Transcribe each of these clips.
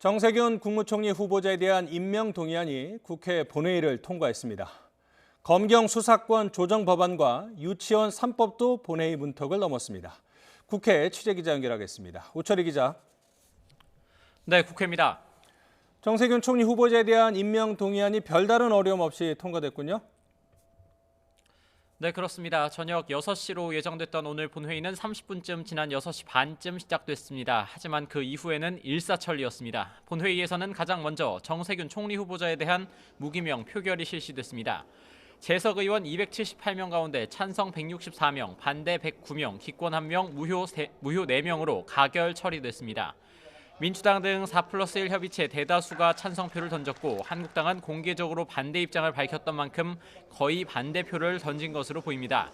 정세균 국무총리 후보자에 대한 임명 동의안이 국회 본회의를 통과했습니다. 검경 수사권 조정 법안과 유치원 3법도 본회의 문턱을 넘었습니다. 국회 취재기자 연결하겠습니다. 우철희 기자. 네, 국회입니다. 정세균 총리 후보자에 대한 임명 동의안이 별다른 어려움 없이 통과됐군요. 네, 그렇습니다. 저녁 6시로 예정됐던 오늘 본회의는 30분쯤 지난 6시 반쯤 시작됐습니다. 하지만 그 이후에는 일사천리였습니다. 본회의에서는 가장 먼저 정세균 총리 후보자에 대한 무기명 표결이 실시됐습니다. 재석 의원 278명 가운데 찬성 164명, 반대 109명, 기권 1명, 무효 4명으로 가결 처리됐습니다. 민주당 등 4+1 협의체 대다수가 찬성표를 던졌고 한국당은 공개적으로 반대 입장을 밝혔던 만큼 거의 반대표를 던진 것으로 보입니다.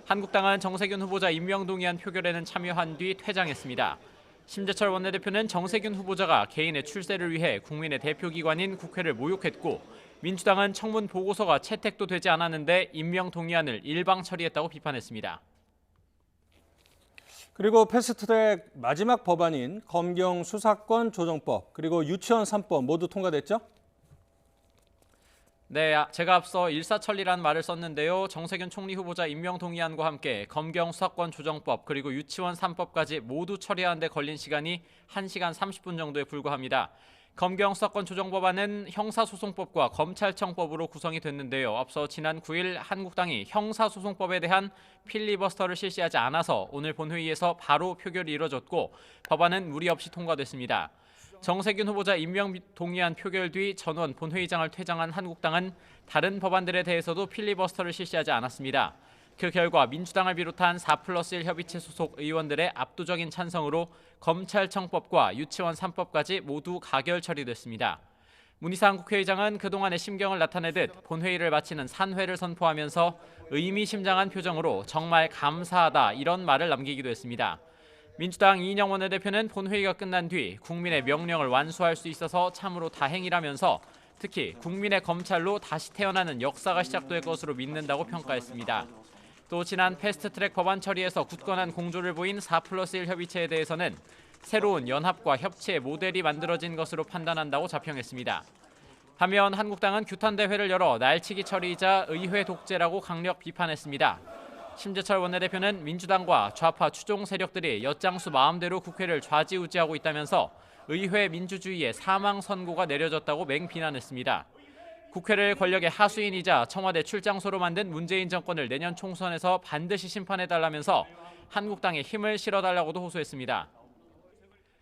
한국당은 정세균 후보자 임명 동의안 표결에는 참여한 뒤 퇴장했습니다. 심재철 원내대표는 정세균 후보자가 개인의 출세를 위해 국민의 대표기관인 국회를 모욕했고 민주당은 청문 보고서가 채택도 되지 않았는데 임명 동의안을 일방 처리했다고 비판했습니다. 그리고 패스트트랙 마지막 법안인 검경 수사권 조정법 그리고 유치원 3법 모두 통과됐죠? 네, 제가 앞서 일사천리란 말을 썼는데요. 정세균 총리 후보자 임명 동의안과 함께 검경 수사권 조정법 그리고 유치원 3법까지 모두 처리하는 데 걸린 시간이 1시간 30분 정도에 불과합니다. 검경 수사권 조정법안은 형사소송법과 검찰청법으로 구성이 됐는데요. 앞서 지난 9일 한국당이 형사소송법에 대한 필리버스터를 실시하지 않아서 오늘 본회의에서 바로 표결이 이뤄졌고 법안은 무리 없이 통과됐습니다. 정세균 후보자 임명 동의안 표결 뒤 전원 본회의장을 퇴장한 한국당은 다른 법안들에 대해서도 필리버스터를 실시하지 않았습니다. 그 결과 민주당을 비롯한 4+1 협의체 소속 의원들의 압도적인 찬성으로 검찰청법과 유치원 3법까지 모두 가결 처리됐습니다. 문희상 국회의장은 그동안의 심경을 나타내듯 본회의를 마치는 산회를 선포하면서 의미심장한 표정으로 정말 감사하다 이런 말을 남기기도 했습니다. 민주당 이인영 원내대표는 본회의가 끝난 뒤 국민의 명령을 완수할 수 있어서 참으로 다행이라면서 특히 국민의 검찰로 다시 태어나는 역사가 시작될 것으로 믿는다고 평가했습니다. 또 지난 패스트트랙 법안 처리에서 굳건한 공조를 보인 4+1 협의체에 대해서는 새로운 연합과 협치의 모델이 만들어진 것으로 판단한다고 자평했습니다. 반면 한국당은 규탄대회를 열어 날치기 처리이자 의회 독재라고 강력 비판했습니다. 심재철 원내대표는 민주당과 좌파 추종 세력들이 엿장수 마음대로 국회를 좌지우지하고 있다면서 의회 민주주의의 사망 선고가 내려졌다고 맹비난했습니다. 국회를 권력의 하수인이자 청와대 출장소로 만든 문재인 정권을 내년 총선에서 반드시 심판해달라면서 한국당에 힘을 실어달라고도 호소했습니다.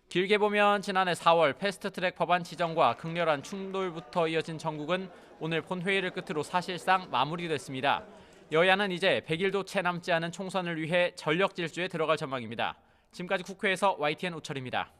길게 보면 지난해 4월 패스트트랙 법안 지정과 극렬한 충돌부터 이어진 정국은 오늘 본회의를 끝으로 사실상 마무리됐습니다. 여야는 이제 100일도 채 남지 않은 총선을 위해 전력 질주에 들어갈 전망입니다. 지금까지 국회에서 YTN 우철입니다.